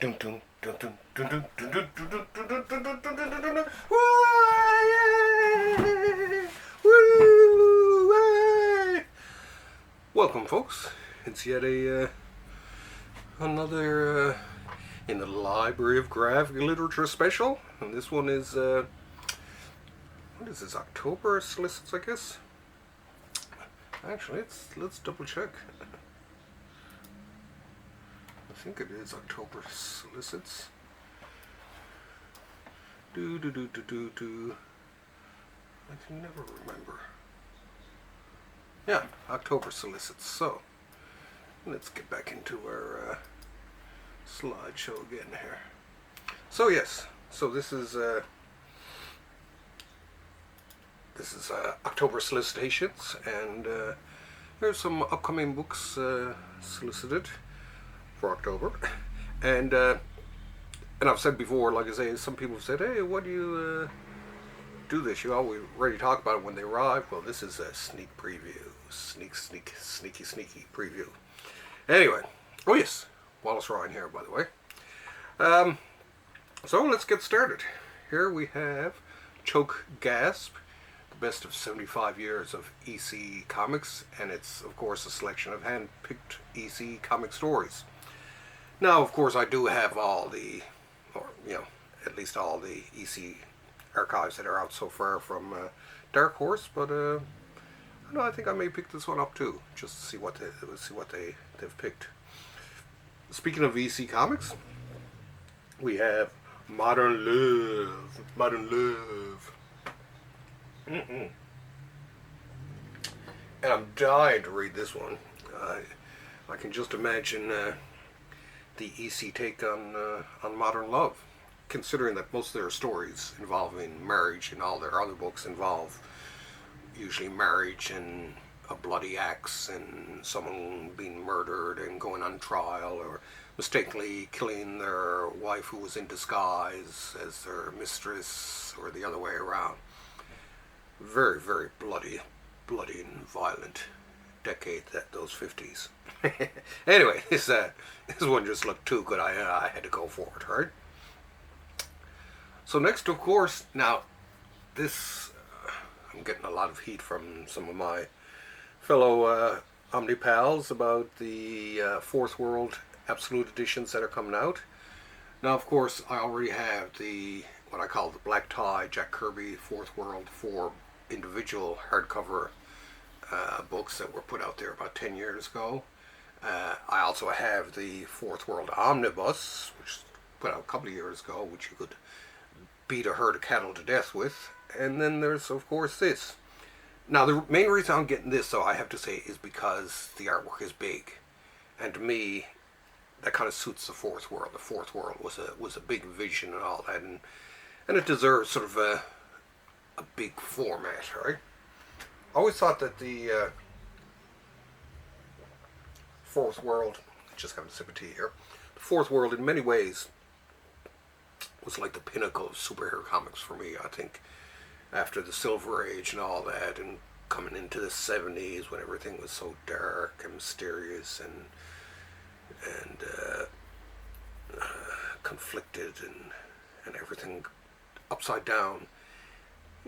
Dun, dun, dun, dun, dun, dun, dun, dun, dun, dun, dun, dun, dun, dun, dun, dun, dun, dun. Woo! Welcome, folks. It's yet another in the Library of Graphic Literature special, and this one is what is this? October Solicits, I guess. Actually, let's double check. I think it is October Solicits. Do. I can never remember. Yeah, October Solicits. So, let's get back into our slideshow again here. So yes, so this is October Solicitations, and there's some upcoming books solicited for October, and I've said before, like I say, some people have said, "Hey, why do you do this? You always ready to talk about it when they arrive." Well, this is a sneak preview, sneaky preview. Anyway, oh yes, Wallace Ryan here, by the way. So let's get started. Here we have Choke Gasp, the best of 75 years of EC comics, and it's of course a selection of hand-picked EC comic stories. Now, of course, I do have all the, or at least all the EC archives that are out so far from Dark Horse, but I think I may pick this one up too, just to see what they've picked. Speaking of EC comics, we have Modern Love. And I'm dying to read this one. I can just imagine the EC take on Modern Love, considering that most of their stories involving marriage and all their other books involve usually marriage and a bloody axe and someone being murdered and going on trial, or mistakenly killing their wife who was in disguise as their mistress, or the other way around. Very, very bloody and violent decade, those 50s. Anyway, this one just looked too good. I had to go for it, right? So next, of course, now this I'm getting a lot of heat from some of my fellow Omnipals about the Fourth World Absolute editions that are coming out. Now, of course, I already have what I call the Black Tie Jack Kirby Fourth World 4 individual hardcover books that were put out there about 10 years ago. I also have the Fourth World Omnibus, which was put out a couple of years ago, which you could beat a herd of cattle to death with. And then there's, of course, this. Now, the main reason I'm getting this, though, I have to say, is because the artwork is big. And to me, that kind of suits the Fourth World. The Fourth World was a big vision and all that, and it deserves sort of a big format, right? I always thought that the Fourth World, just having a sip of tea here, the Fourth World in many ways was like the pinnacle of superhero comics for me. I think after the Silver Age and all that, and coming into the 70s when everything was so dark and mysterious and conflicted and everything upside down.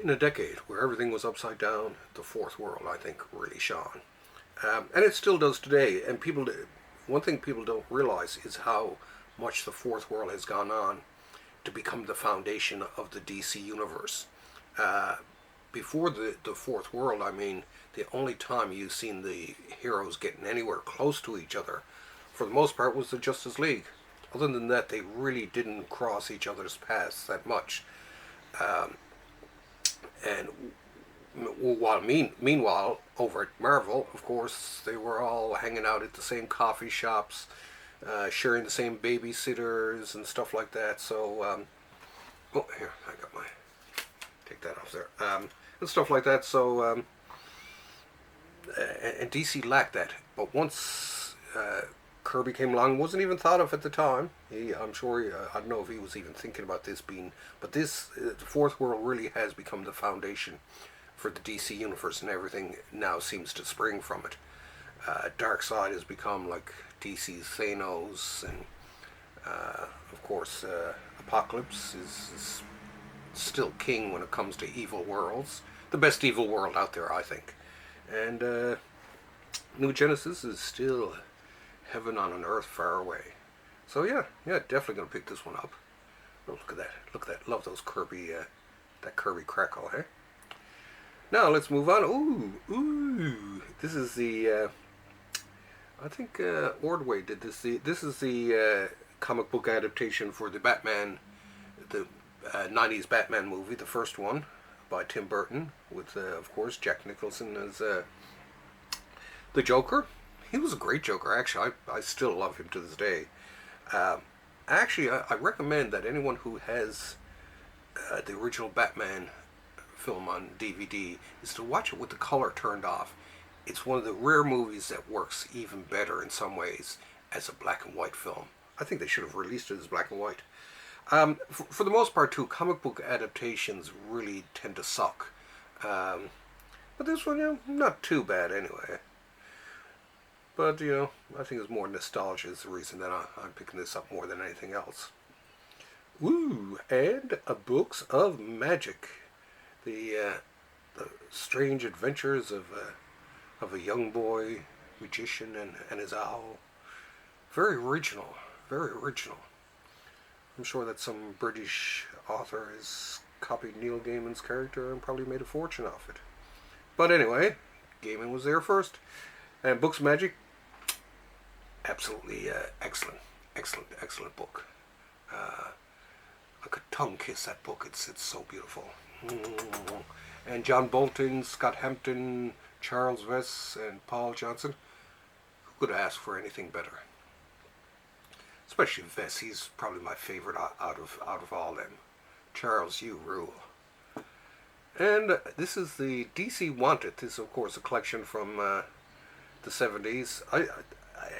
In a decade where everything was upside down, the Fourth World, I think, really shone. And it still does today. And one thing people don't realize is how much the Fourth World has gone on to become the foundation of the DC universe. Before the Fourth World, I mean, the only time you've seen the heroes getting anywhere close to each other, for the most part, was the Justice League. Other than that, they really didn't cross each other's paths that much. And meanwhile, over at Marvel, of course, they were all hanging out at the same coffee shops, sharing the same babysitters and stuff like that. So, oh, here, I got take that off there. And stuff like that. So, and DC lacked that. But once Kirby came along, wasn't even thought of at the time. I'm sure, I don't know if he was even thinking about this being, but the Fourth World really has become the foundation for the DC universe, and everything now seems to spring from it. Darkseid has become like DC's Thanos, and of course, Apocalypse is still king when it comes to evil worlds. The best evil world out there, I think. And New Genesis is still heaven on an earth far away. So yeah, definitely gonna pick this one up. Oh, look at that! Look at that! Love those Kirby, that Kirby crackle, eh? Now let's move on. Ooh! This is the. I think Ordway did this. This is the comic book adaptation for the Batman, the '90s Batman movie, the first one by Tim Burton, with of course Jack Nicholson as the Joker. He was a great Joker. Actually, I still love him to this day. Actually, I recommend that anyone who has the original Batman film on DVD is to watch it with the color turned off. It's one of the rare movies that works even better in some ways as a black and white film. I think they should have released it as black and white. For the most part, too, comic book adaptations really tend to suck. But this one, not too bad anyway. But, I think it's more nostalgia is the reason that I'm picking this up more than anything else. Ooh, and Books of Magic. The strange adventures of a young boy magician and his owl. Very original, very original. I'm sure that some British author has copied Neil Gaiman's character and probably made a fortune off it. But anyway, Gaiman was there first. And Books of Magic, absolutely excellent book. I could tongue kiss that book. It's so beautiful. And John Bolton, Scott Hampton, Charles Vess, and Paul Johnson. Who could ask for anything better? Especially Vess. He's probably my favorite out of all them. Charles, you rule. And this is the DC Wanted. This is, of course, a collection from the 70s.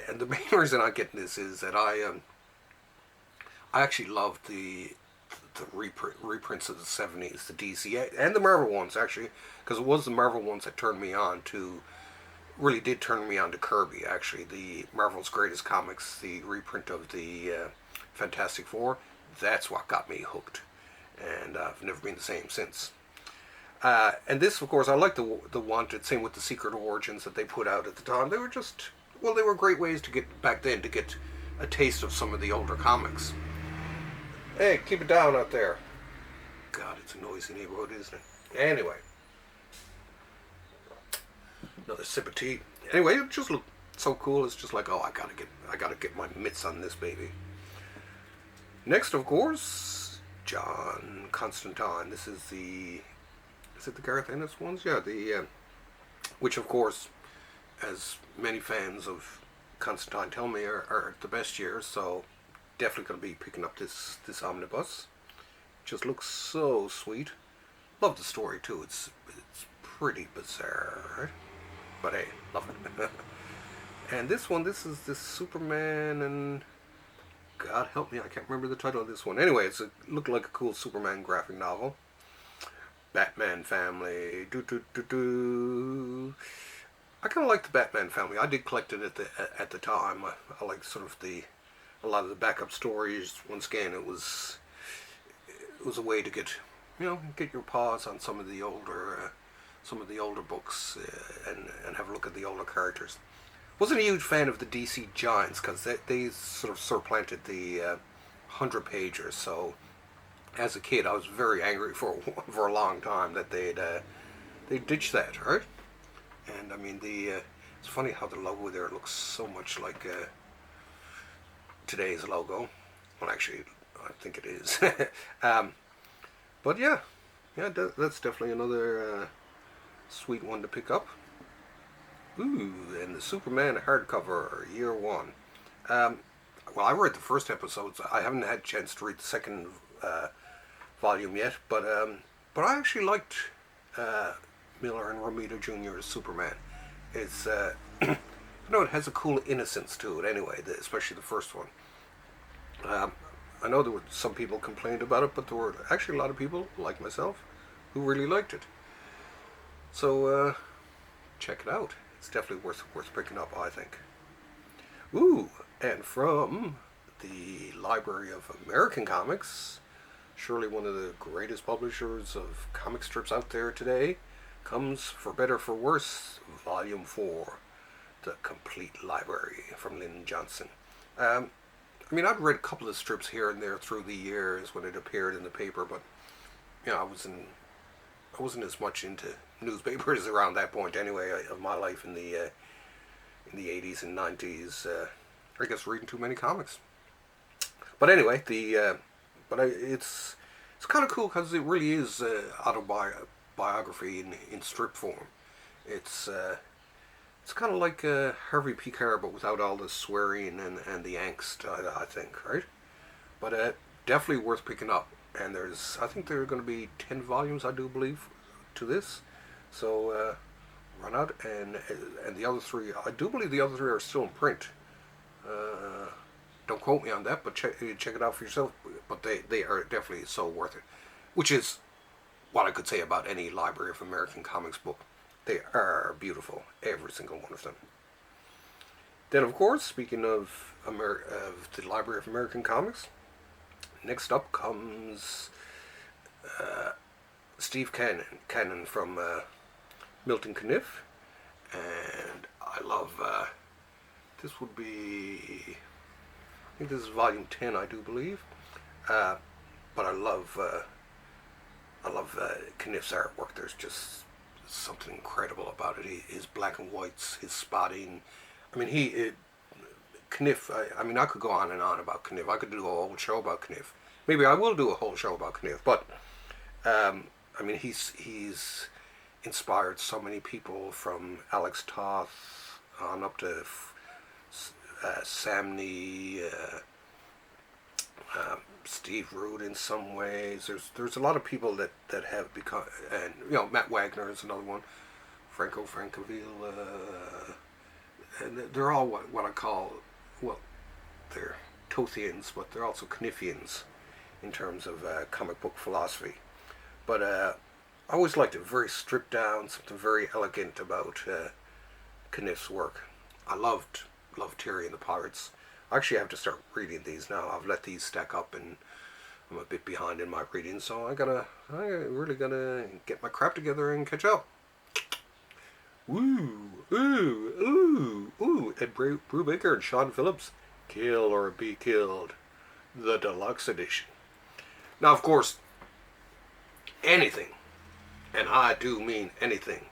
And the main reason I'm getting this is that I actually loved the reprints of the 70s, the DC and the Marvel ones, actually, because it was the Marvel ones that really did turn me on to Kirby, actually. The Marvel's Greatest Comics, the reprint of the Fantastic Four, that's what got me hooked. And I've never been the same since. And this, of course, I like the Wanted, same with the Secret Origins that they put out at the time. They were they were great ways to get a taste of some of the older comics. Hey, keep it down out there. God, it's a noisy neighborhood, isn't it? Anyway. Another sip of tea. Anyway, it just looked so cool. It's just like, I gotta get my mitts on this baby. Next, of course, John Constantine. Is it the Gareth Ennis ones? Yeah, which of course, as many fans of Constantine tell me, are the best years, so definitely going to be picking up this omnibus. Just looks so sweet. Love the story too. It's pretty bizarre, but hey, love it. And this is this Superman and God help me, I can't remember the title of this one. Anyway, it looked like a cool Superman graphic novel. Batman family. I kind of like the Batman family. I did collect it at the time. I like sort of a lot of the backup stories. Once again, it was a way to get your paws on some of the older books and have a look at the older characters. Wasn't a huge fan of the DC Giants because they sort of supplanted the 100-pagers. So as a kid, I was very angry for a long time that they ditched that, right? And I mean it's funny how the logo there looks so much like today's logo. Well, actually, I think it is. But yeah, that's definitely another sweet one to pick up. Ooh, and the Superman hardcover, year one. Well, I read the first episodes. I haven't had a chance to read the second volume yet, but I actually liked Miller and Romita Jr.'s Superman. It's it has a cool innocence to it anyway, especially the first one. I know there were some people complained about it, but there were actually a lot of people, like myself, who really liked it. So check it out. It's definitely worth picking up, I think. Ooh, and from the Library of American Comics, surely one of the greatest publishers of comic strips out there today, comes For Better For Worse, Volume 4, The Complete Library from Lyndon Johnson. I mean, I'd read a couple of strips here and there through the years when it appeared in the paper, but I wasn't as much into newspapers around that point anyway of my life in the 80s and 90s. I guess reading too many comics. But anyway, it's kind of cool because it really is autobiography in strip form. It's kind of like Harvey P. Carr, but without all the swearing and the angst, I think, right? But definitely worth picking up. And I think there are going to be 10 volumes, I do believe, to this. So run out, and the other 3, I do believe the other 3 are still in print. Don't quote me on that, but check it out for yourself. But they are definitely so worth it. Which is what I could say about any Library of American Comics book. They are beautiful, every single one of them. Then, of course, speaking of the Library of American Comics, next up comes Steve Cannon from Milton Caniff, and I love, this would be, I think this is volume 10, I do believe, but I love Caniff's artwork. There's just something incredible about it. His black and whites, his spotting. I mean, Caniff, I mean, I could go on and on about Caniff. I could do a whole show about Caniff. Maybe I will do a whole show about Caniff, but I mean, he's inspired so many people, from Alex Toth on up to Sam Nee, Steve Root in some ways. There's a lot of people that have become, and Matt Wagner is another one, Franco Francaville, and they're all what I call, well, they're Tothians, but they're also Caniffians in terms of comic book philosophy. But I always liked it, very stripped down, something very elegant about Caniff's work. I loved Terry and the Pirates. I actually have to start reading these now. I've let these stack up and I'm a bit behind in my reading, so I really gotta get my crap together and catch up. Ooh, Ed Brubaker and Sean Phillips, Kill or Be Killed, the deluxe edition. Now, of course, anything, and I do mean anything,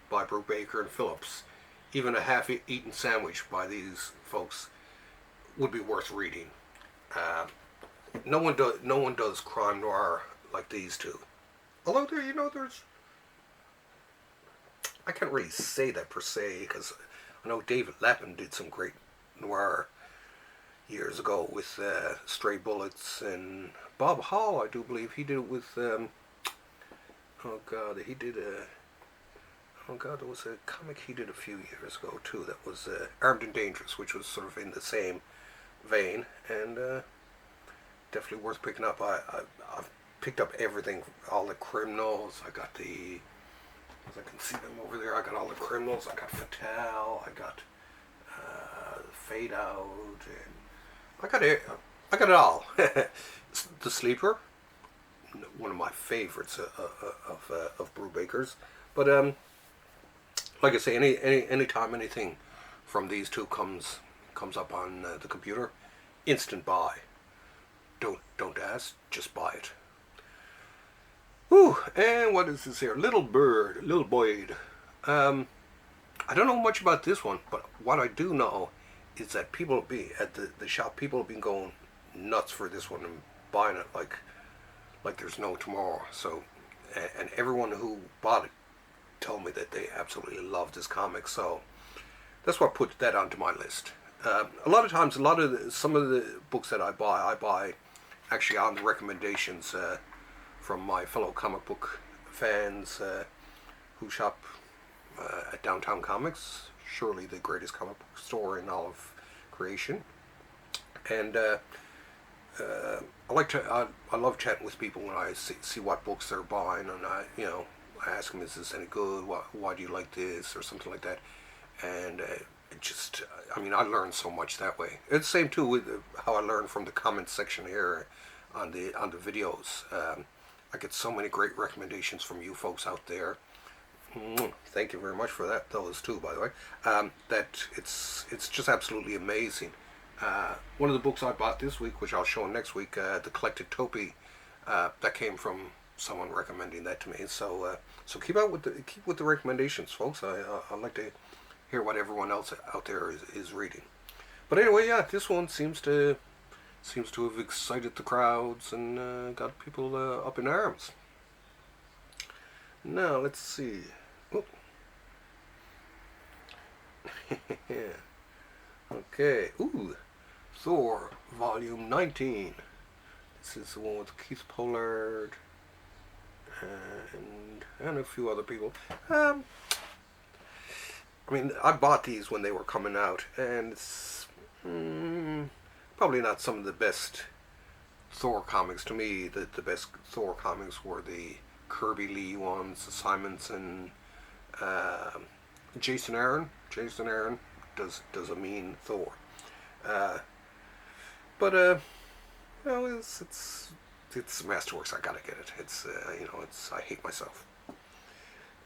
by Brubaker and Phillips, even a half-eaten sandwich by these folks, would be worth reading. No one does crime noir like these two. Although there's, I can't really say that per se, because I know David Lappin did some great noir years ago with Stray Bullets, and Bob Hall, I do believe he did it with there was a comic he did a few years ago too that was Armed and Dangerous, which was sort of in the same vein, and definitely worth picking up. I've picked up everything, all the criminals. I got as I can see them over there, I got all the criminals. I got Fatale. I got Fade Out, and I got it all. The Sleeper, one of my favorites of Brubaker's. But like I say, any time anything from these two comes up on the computer, instant buy. Don't ask, just buy it. Whew, and what is this here? Little Boyd. I don't know much about this one, but what I do know is that people at the shop, people have been going nuts for this one and buying it like there's no tomorrow. So, and everyone who bought it told me that they absolutely love this comic. So that's what put that onto my list. A lot of times, some of the books that I buy actually on the recommendations from my fellow comic book fans who shop at Downtown Comics, surely the greatest comic book store in all of creation. And I love chatting with people when I see what books they're buying, and I ask them, is this any good? Why do you like this, or something like that? And it just, I mean, I learned so much that way. It's the same too with how I learned from the comment section here on the videos. I get so many great recommendations from you folks out there. Thank you very much for that. Those too, by the way. That it's just absolutely amazing. One of the books I bought this week, which I'll show next week, the Collected Topi, that came from someone recommending that to me. So keep with the recommendations, folks. I like to hear what everyone else out there is reading. But anyway, yeah, this one seems to have excited the crowds and got people up in arms. Now let's see. Oh. Okay. Ooh, Thor, Volume 19. This is the one with Keith Pollard and a few other people. I mean, I bought these when they were coming out, and it's probably not some of the best Thor comics. To me, the best Thor comics were the Kirby Lee ones, the Simonson, Jason Aaron. Jason Aaron does a mean Thor. But you know, it's Masterworks. I gotta get it. It's I hate myself.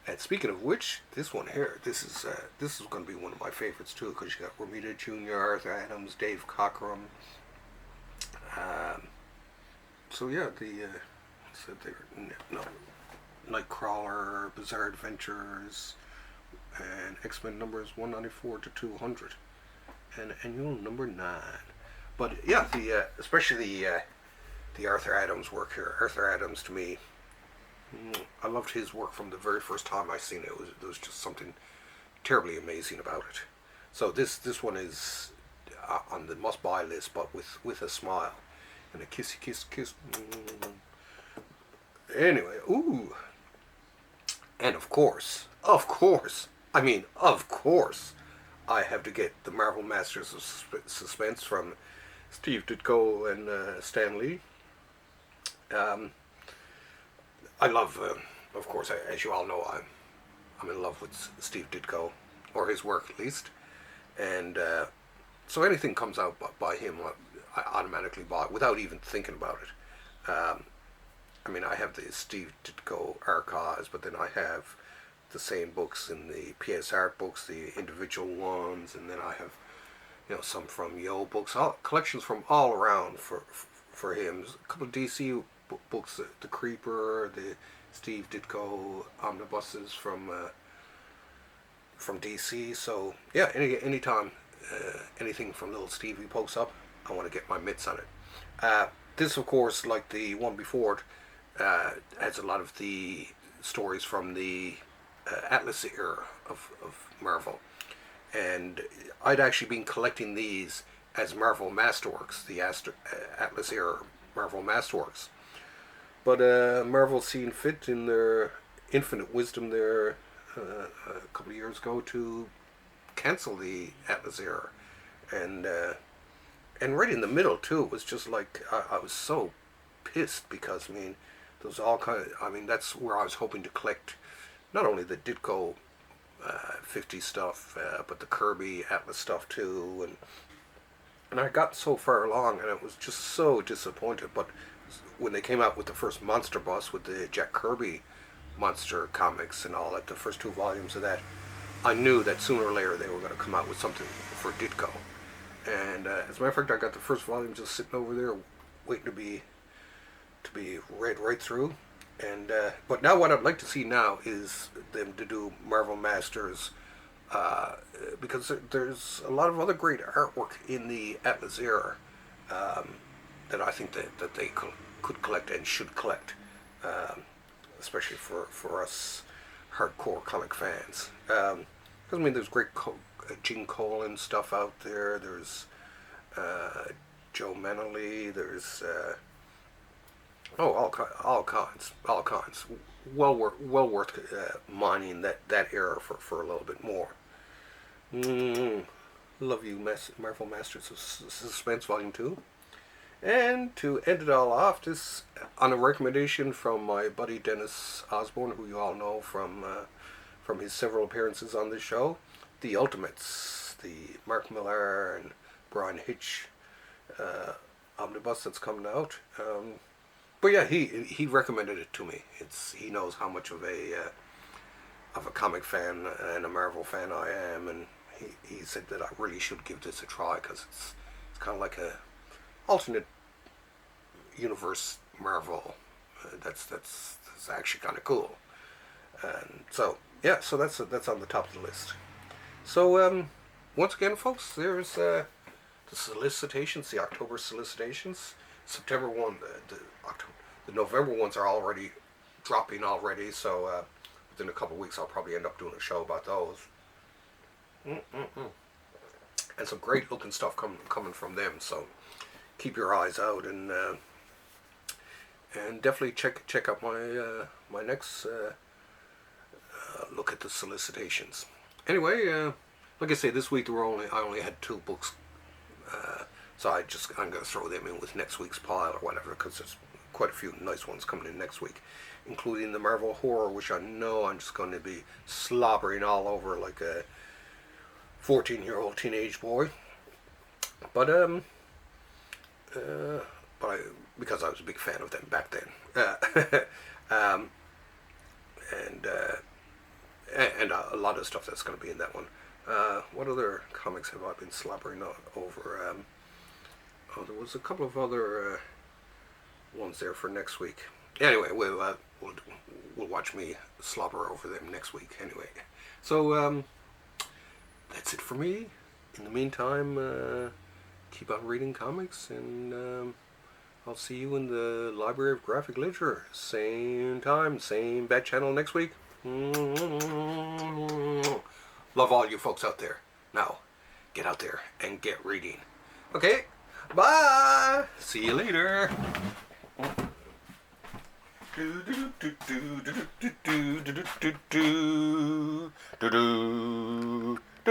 And speaking of which, this one here, this is going to be one of my favorites too, because you got Romita Jr., Arthur Adams, Dave Cockrum. So yeah, Nightcrawler, Bizarre Adventures, and X-Men numbers 194 to 200, and annual number 9. But yeah, especially the Arthur Adams work here. Arthur Adams, to me, I loved his work from the very first time I seen it. There was just something terribly amazing about it. So this one is on the must-buy list, but with a smile and a kissy kiss. Anyway, ooh, and of course, I have to get the Marvel Masters of Suspense from Steve Ditko and Stan Lee. I love, of course, as you all know, I'm in love with Steve Ditko, or his work at least, and so anything comes out by him, I automatically buy it without even thinking about it. I mean, I have the Steve Ditko archives, but then I have the same books in the PS Art books, the individual ones, and then I have, some from Yo books, collections from all around for him. A couple of DC books, the Creeper, the Steve Ditko omnibuses from DC. So yeah, anytime anything from little Stevie pokes up, I want to get my mitts on it. This, of course, like the one before it, has a lot of the stories from the Atlas era of Marvel, and I'd actually been collecting these as Marvel Masterworks, the Atlas era Marvel Masterworks. But Marvel seen fit in their infinite wisdom there a couple of years ago to cancel the Atlas era, and right in the middle too. It was just like I was so pissed because those all that's where I was hoping to collect not only the Ditko 50 stuff, but the Kirby Atlas stuff too, and I got so far along, and I was just so disappointed. But when they came out with the first Monster Bus with the Jack Kirby monster comics and all that, the first 2 volumes of that, I knew that sooner or later they were going to come out with something for Ditko. And as a matter of fact, I got the first volume just sitting over there waiting to be read right through. And but now what I'd like to see now is them to do Marvel Masters, because there's a lot of other great artwork in the Atlas era that I think that they could collect and should collect, especially for us hardcore comic fans. Because there's great Gene Colan stuff out there. There's Joe Manley. There's all kinds. Well worth mining that era for a little bit more. Love you, Marvel Masters of Suspense Volume 2. And to end it all off, this on a recommendation from my buddy Dennis Osborne, who you all know from his several appearances on this show, the Ultimates, the Mark Millar and Brian Hitch omnibus that's coming out. But yeah, he recommended it to me. He knows how much of a comic fan and a Marvel fan I am, and he said that I really should give this a try because it's kind of like a alternate universe Marvel. That's actually kind of cool. And so yeah, so that's on the top of the list. So once again, folks, there's the solicitations, the October solicitations. September 1, the November ones are already dropping already. So within a couple of weeks, I'll probably end up doing a show about those. And some great looking stuff coming from them. So keep your eyes out and definitely check out my next look at the solicitations. Anyway, like I say, this week I only had 2 books, so I'm going to throw them in with next week's pile or whatever, because there's quite a few nice ones coming in next week, including the Marvel Horror, which I know I'm just going to be slobbering all over like a 14-year-old teenage boy. But because I was a big fan of them back then, and a lot of stuff that's going to be in that one. What other comics have I been slobbering over? There was a couple of other ones there for next week. Anyway, we'll watch me slobber over them next week. Anyway, so that's it for me. In the meantime, keep on reading comics, and I'll see you in the Library of Graphic Literature. Same time, same bat channel next week. Love all you folks out there. Now, get out there and get reading. Okay, bye. See you later. Do do do do do do do do do do do do.